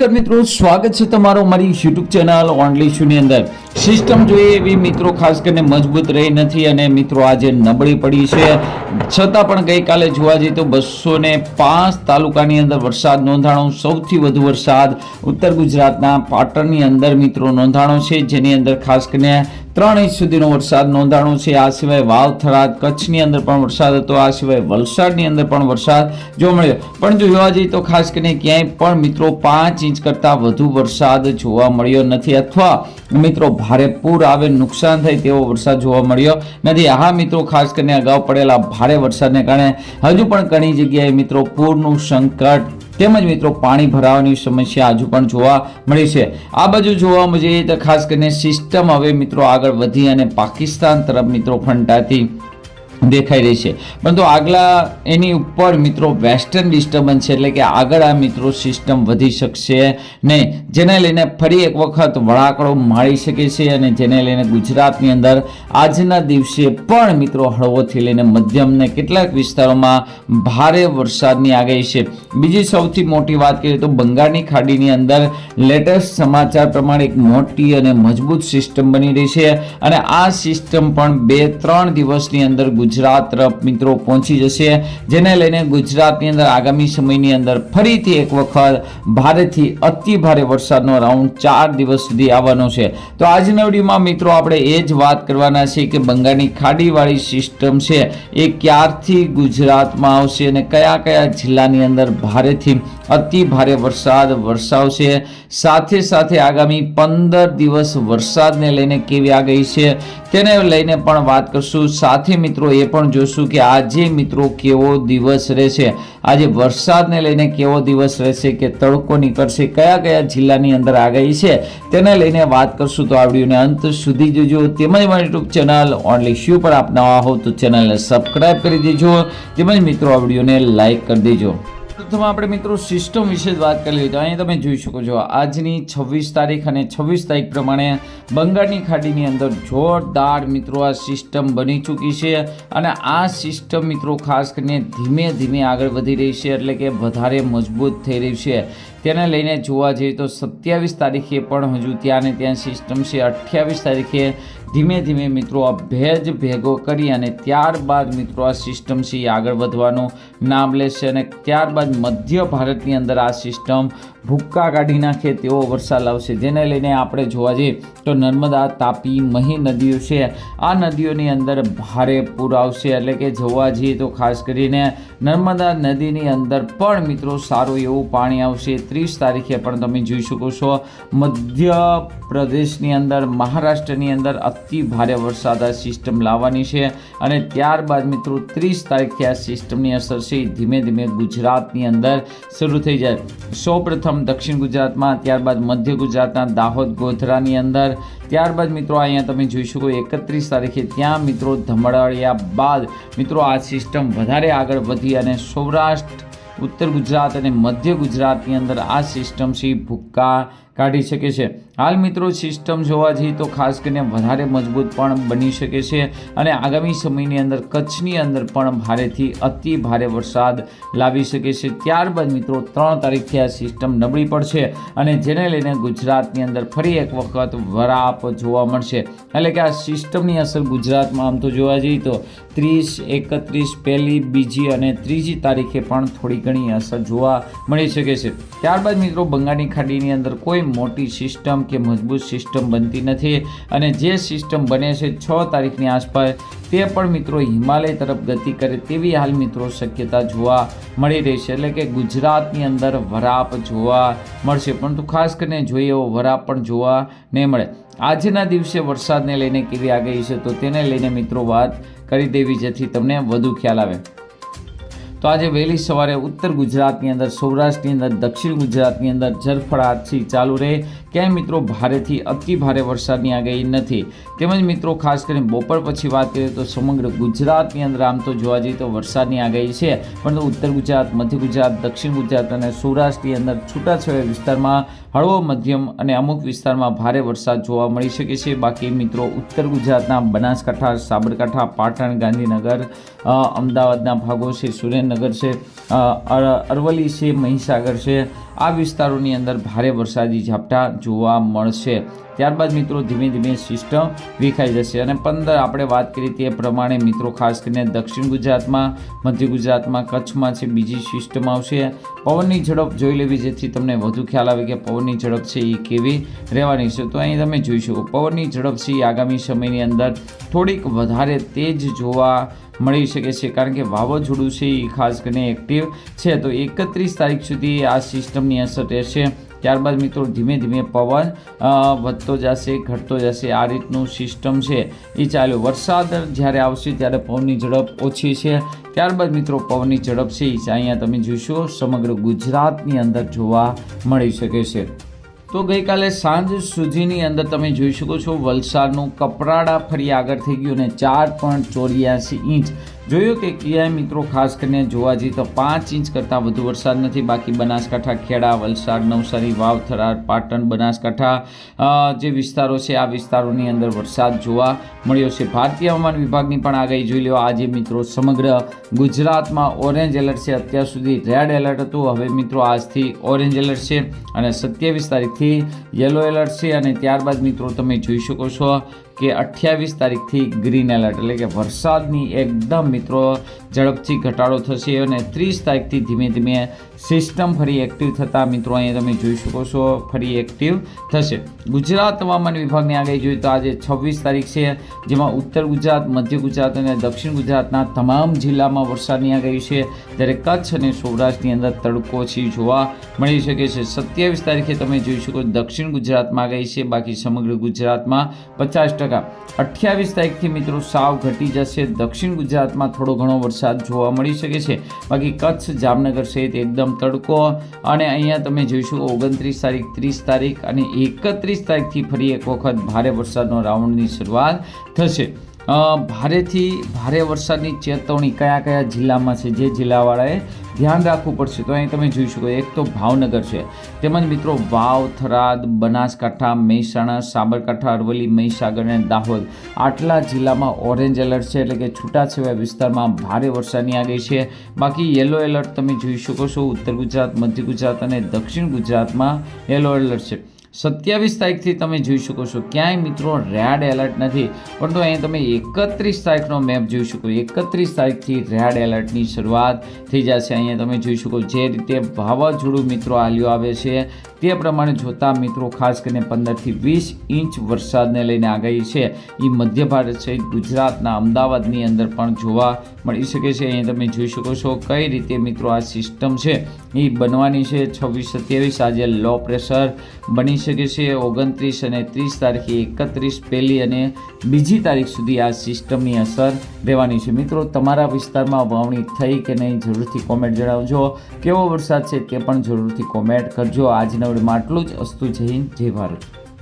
નમસ્કાર મિત્રો, સ્વાગત છે તમારો મારી યુટ્યુબ ચેનલ ઓનલી ઇશ્યુની અંદર। સિસ્ટમ જોઈએ એવી મિત્રો ખાસ કરીને મજબૂત રહી નથી અને મિત્રો આજે નબળી પડી છે। છતાં પણ ગઈકાલે જોવા જઈએ તો 205 તાલુકાની અંદર વરસાદ નોંધાણો। સૌથી વધુ વરસાદ ઉત્તર ગુજરાતના પાટણની અંદર મિત્રો નોંધાણો છે, જેની અંદર ખાસ કરીને 3 ઇંચ સુધીનો વરસાદ નોંધાણો છે। આ સિવાય વાવ, થરાદ, કચ્છની અંદર પણ વરસાદ હતો। આ સિવાય વલસાડની અંદર પણ વરસાદ જોવા મળ્યો। પણ જો જોવા જઈએ તો ખાસ કરીને ક્યાંય પણ મિત્રો 5 ઇંચ કરતાં વધુ વરસાદ જોવા મળ્યો નથી, અથવા મિત્રો ભારે પૂર આવે, નુકસાન થાય તેવો વરસાદ જોવા મળ્યો નથી। હા મિત્રો, ખાસ કરીને અગાઉ પડેલા ભારે વરસાદને કારણે હજુ પણ ઘણી જગ્યાએ મિત્રો પૂરનું સંકટ તેમજ મિત્રો પાણી ભરાવાની સમસ્યા હજુ પણ જોવા મળી છે। આ બાજુ જોવા મળીએ તો ખાસ કરીને સિસ્ટમ હવે મિત્રો આગળ વધી અને પાકિસ્તાન તરફ મિત્રો ફંટાતી દેખાઈ રહી છે, પરંતુ આગલા એની ઉપર મિત્રો વેસ્ટર્ન ડિસ્ટર્બન્સ છે, એટલે કે આગળ આ મિત્રો સિસ્ટમ વધી શકશે નહીં, જેને લઈને ફરી એક વખત વળાંકડો મારી શકે છે અને જેને લઈને ગુજરાતની અંદર આજના દિવસે પણ મિત્રો હળવોથી લઈને મધ્યમ ને કેટલાક વિસ્તારોમાં ભારે વરસાદની આગાહી છે। બીજી સૌથી મોટી વાત કરીએ તો બંગાળની ખાડીની અંદર લેટેસ્ટ સમાચાર પ્રમાણે એક મોટી અને મજબૂત સિસ્ટમ બની રહી છે અને આ સિસ્ટમ પણ 2-3 દિવસની અંદર ગુજરાત તરફ મિત્રો પહોંચી જશે, જેને લઈને ગુજરાતની અંદર આગામી સમયની અંદર ફરીથી એક વખત ભારેથી અતિ ભારે વરસાદનો રાઉન્ડ 4 દિવસ સુધી આવવાનો છે। તો આજના વિડીયોમાં મિત્રો આપણે એ જ વાત કરવાના છે કે બંગાળની ખાડીવાળી સિસ્ટમ છે એ ક્યારથી ગુજરાતમાં આવશે અને કયા કયા જિલ્લાની અંદર ભારેથી અતિ ભારે વરસાદ વરસાવશે, સાથે સાથે આગામી 15 દિવસ વરસાદને લઈને કેવી આગાહી છે તેને લઈને પણ વાત કરશું। સાથે મિત્રો એ પણ જોશું કે આજે મિત્રો કેવો દિવસ રહેશે, આજે વરસાદને લઈને કેવો દિવસ રહેશે કે તડકો નીકળશે, કયા કયા જિલ્લાની અંદર આગાહી છે તેને લઈને વાત કરશું। તો આ વિડીયોને અંત સુધી જોજો, તેમજ મારી યુટ્યુબ ચેનલ ઓનલી ઇશ્યુ પર આપ નવા હો તો ચેનલને સબસ્ક્રાઇબ કરી દેજો, તેમજ મિત્રો આ વિડીયોને લાઇક કરી દેજો। પ્રથમ આપણે મિત્રો સિસ્ટમ વિશે જ વાત કરી લઈએ તો અહીં તમે જોઈ શકો છો આજની 26 તારીખ અને 26 તારીખ પ્રમાણે બંગાળની ખાડીની અંદર જોરદાર મિત્રો આ સિસ્ટમ બની ચૂકી છે અને આ સિસ્ટમ મિત્રો ખાસ કરીને ધીમે ધીમે આગળ વધી રહી છે, એટલે કે વધારે મજબૂત થઈ રહી છે। તેને લઈને જોવા જઈએ તો 27 તારીખે પણ હજુ ત્યાં ને ત્યાં સિસ્ટમ છે, 28 તારીખે ધીમે ધીમે મિત્રો આ ભેજ ભેગો કરી અને ત્યારબાદ મિત્રો આ સિસ્ટમ છે એ આગળ વધવાનું નામ લેશે અને ત્યારબાદ મધ્ય ભારતની અંદર આ સિસ્ટમ ભૂક્કા કાઢી નાખે તેવો વરસાદ લાવશે, જેને લઈને આપણે જોવા જઈએ તો નર્મદા, તાપી, મહી નદીઓ છે આ નદીઓની અંદર ભારે પૂર આવશે, એટલે કે જોવા જઈએ તો ખાસ કરીને નર્મદા નદીની અંદર પણ મિત્રો સારું એવું પાણી આવશે। 30 તારીખે પણ તમે જોઈ શકો છો મધ્ય પ્રદેશની અંદર, મહારાષ્ટ્રની અંદર અતિ ભારે વરસાદ આ સિસ્ટમ લાવવાની છે અને ત્યારબાદ મિત્રો 30 તારીખથી આ સિસ્ટમની અસર છે ધીમે ધીમે ગુજરાતની અંદર શરૂ થઈ જાય। સૌપ્રથમ દક્ષિણ ગુજરાતમાં, ત્યારબાદ મધ્ય ગુજરાતના દાહોદ, ગોધરાની અંદર, ત્યારબાદ મિત્રો અહીંયા તમે જોઈ શકો 31 તારીખે ત્યાં મિત્રો ધમડાળ્યા બાદ મિત્રો આ સિસ્ટમ વધારે આગળ વધી અને સૌરાષ્ટ્ર, ઉત્તર ગુજરાત અને મધ્ય ગુજરાતની અંદર આ સિસ્ટમ છે ભૂક્કા કાઢી શકે છે। હાલ મિત્રો સિસ્ટમ જોવા જઈએ તો ખાસ કરીને વધારે મજબૂત પણ બની શકે છે અને આગામી સમયની અંદર કચ્છની અંદર પણ ભારેથી અતિ ભારે વરસાદ લાવી શકે છે। ત્યારબાદ મિત્રો 3 તારીખથી આ સિસ્ટમ નબળી પડશે અને જેને લઈને ગુજરાતની અંદર ફરી એક વખત વરાપ જોવા મળશે, એટલે કે આ સિસ્ટમની અસર ગુજરાતમાં આમ તો જોવા જઈએ તો 30, 31, પહેલી, બીજી અને ત્રીજી તારીખે પણ થોડી ઘણી અસર જોવા મળી શકે છે। ત્યારબાદ મિત્રો બંગાળની ખાડીની અંદર કોઈ મોટી સિસ્ટમ કે મજબૂત સિસ્ટમ બનતી નથી અને જે સિસ્ટમ બને છે 6 તારીખની આસપાસ તે પણ મિત્રો હિમાલય તરફ ગતિ કરે તેવી હાલ મિત્રો શક્યતા જોવા મળી રહી છે, એટલે કે ગુજરાતની અંદર વરાપ જોવા મળશે, પરંતુ ખાસ કરીને જોઈએ એવો વરાપ પણ જોવા નહીં મળે। આજના દિવસે વરસાદને લઈને કેવી આગાહી છે તો તેને લઈને મિત્રો વાત કરી દેવી જેથી તમને વધુ ખ્યાલ આવે। તો આજે વહેલી સવારે ઉત્તર ગુજરાતની અંદર, સૌરાષ્ટ્રની અંદર, દક્ષિણ ગુજરાતની અંદર ઝરફળાટથી ચાલુ રહે, ક્યાંય મિત્રો ભારેથી અતિ ભારે વરસાદની આગાહી નથી। તેમજ મિત્રો ખાસ કરીને બપોર પછી વાત કરીએ તો સમગ્ર ગુજરાતની અંદર આમ તો જોવા જઈએ તો વરસાદની આગાહી છે, પરંતુ ઉત્તર ગુજરાત, મધ્ય ગુજરાત, દક્ષિણ ગુજરાત અને સૌરાષ્ટ્રની અંદર છૂટાછવાયા વિસ્તારમાં હળવો મધ્યમ અને અમુક વિસ્તારમાં ભારે વરસાદ જોવા મળી શકે છે। બાકી મિત્રો ઉત્તર ગુજરાતના બનાસકાંઠા, સાબરકાંઠા, પાટણ, ગાંધીનગર, અમદાવાદના ભાગો છે, સુરેન્દ્રનગર સુરેન્દ્રનગર છે, અરવલ્લી છે, મહીસાગર છે, આ વિસ્તારોની અંદર ભારે વરસાદી ઝાપટા જોવા મળશે. ત્યારબાદ મિત્રો ધીમે ધીમે સિસ્ટમ વિખાઈ જશે અને 15 આપણે વાત કરી તે પ્રમાણે મિત્રો ખાસ કરીને દક્ષિણ ગુજરાતમાં, મધ્ય ગુજરાતમાં, કચ્છમાં છે બીજી સિસ્ટમ આવશે. પવનની ઝડપ જોઈ લેવી જેથી તમને વધુ ખ્યાલ આવે કે પવનની ઝડપ છે એ કેવી રહેવાની છે. તો અહીં તમે જોઈ શકો પવનની ઝડપ છે એ આગામી સમયની અંદર થોડીક વધારે તેજ જોવા મળી શકે છે, કારણ કે વાવાઝોડું છે એ ખાસ કરીને એક્ટિવ છે. તો 31 તારીખ સુધી આ સિસ્ટમની અસર રહેશે. ત્યારબાદ મિત્રો ધીમે ધીમે પવન વધતો જશે, ઘટતો જશે, આ રીતનું સિસ્ટમ છે એ ચાલ્યો. વરસાદ જ્યારે આવશે ત્યારે પવનની ઝડપ ઓછી છે. ત્યારબાદ મિત્રો પવનની ઝડપ છે એ અહીંયા તમે જોશો સમગ્ર ગુજરાતની અંદર જોવા મળી શકે છે. તો ગઈકાલે સાંજ સુધીની અંદર તમે જોઈ શકો છો વલસાડનું કપરાડા ફરી આગળ થઈ ગયું અને 4.84 ઇંચ જોયું કે ક્યાંય મિત્રો ખાસ કરીને જોવા જઈએ તો 5 ઇંચ કરતાં વધુ વરસાદ નથી. બાકી બનાસકાંઠા, ખેડા, વલસાડ, નવસારી, વાવ, થરાદ, પાટણ, બનાસકાંઠા જે વિસ્તારો છે આ વિસ્તારોની અંદર વરસાદ જોવા મળ્યો છે. ભારતીય હવામાન વિભાગની પણ આગાહી જોઈ લો. આજે મિત્રો સમગ્ર ગુજરાતમાં ઓરેન્જ એલર્ટ છે. અત્યાર સુધી રેડ એલર્ટ હતું, હવે મિત્રો આજથી ઓરેન્જ એલર્ટ છે અને 27 તારીખથી યલો એલર્ટ છે. અને ત્યારબાદ મિત્રો તમે જોઈ શકો છો કે 28 તારીખથી ગ્રીન એલર્ટ, એટલે કે વરસાદની એકદમ મિત્રો ઝડપથી ઘટાડો થશે અને 30 તારીખથી ધીમે ધીમે સિસ્ટમ ફરી એક્ટિવ થતાં મિત્રો અહીંયા તમે જોઈ શકો છો ફરી એક્ટિવ થશે. ગુજરાત હવામાન વિભાગની આગાહી જોઈએ તો આજે 26 તારીખ છે, જેમાં ઉત્તર ગુજરાત, મધ્ય ગુજરાત અને દક્ષિણ ગુજરાતના તમામ જિલ્લામાં વરસાદની આગાહી છે, જ્યારે કચ્છ અને સૌરાષ્ટ્રની અંદર તડકો છે જોવા મળી શકે છે. 27 તારીખે તમે જોઈ શકો દક્ષિણ ગુજરાતમાં આગાહી છે, બાકી સમગ્ર ગુજરાતમાં 50%. 28 તારીખથી મિત્રો સાવ ઘટી જશે. દક્ષિણ ગુજરાતમાં થોડો ઘણો વરસાદ જોવા મળી શકે છે, બાકી કચ્છ, જામનગર સહિત એકદમ તડકો. અને અહીંયા તમે જોઈશું 29 તારીખ, 30 તારીખ અને 31 તારીખથી ફરી એક વખત ભારે વરસાદનો રાઉન્ડની શરૂઆત થશે. ભારેથી ભારે વરસાદની ચેતવણી કયા કયા જિલ્લામાં છે, જે જિલ્લાવાળાએ ધ્યાન રાખવું પડશે તો અહીં તમે જોઈ શકો. એક તો ભાવનગર છે, તેમજ મિત્રો વાવ, થરાદ, બનાસકાંઠા, મહેસાણા, સાબરકાંઠા, અરવલ્લી, મહીસાગર અને દાહોદ આટલા જિલ્લામાં ઓરેન્જ એલર્ટ છે, એટલે કે છૂટાછવાયા વિસ્તારમાં ભારે વરસાદની આગાહી છે. બાકી યલો એલર્ટ તમે જોઈ શકો છો ઉત્તર ગુજરાત, મધ્ય ગુજરાત અને દક્ષિણ ગુજરાતમાં યલો એલર્ટ છે. 27 તારીખથી તમે જોઈ શકો છો ક્યાંય મિત્રો રેડ એલર્ટ નથી, પરંતુ અહીં તમે 31 તારીખનો મેપ જોઈ શકો. 31 તારીખથી રેડ એલર્ટની શરૂઆત થઈ જશે. અહીંયા તમે જોઈ શકો જે રીતે વાવાઝોડું મિત્રો હાલ્યો આવે છે તે પ્રમાણે જોતા મિત્રો ખાસ કરીને 15થી 20 ઇંચ વરસાદને લઈને આગાહી છે એ મધ્ય ભારત સહિત ગુજરાતના અમદાવાદની અંદર પણ જોવા મળી શકે છે. અહીં તમે જોઈ શકો છો કઈ રીતે મિત્રો આ સિસ્ટમ છે એ બનવાની છે. 26, 27 આજે લો પ્રેશર બની શકે છે. 29 અને 30 તારીખે 31 પહેલી અને બીજી તારીખ સુધી આ સિસ્ટમની અસર રહેવાની છે. મિત્રો તમારા વિસ્તારમાં વાવણી થઈ કે નહીં જરૂરથી કોમેન્ટ જણાવજો. કેવો વરસાદ છે તે પણ જરૂરથી કોમેન્ટ કરજો. આજના વિડીયોમાં આટલું જ. અસ્તુ. જય હિન્દ, જય ભારત.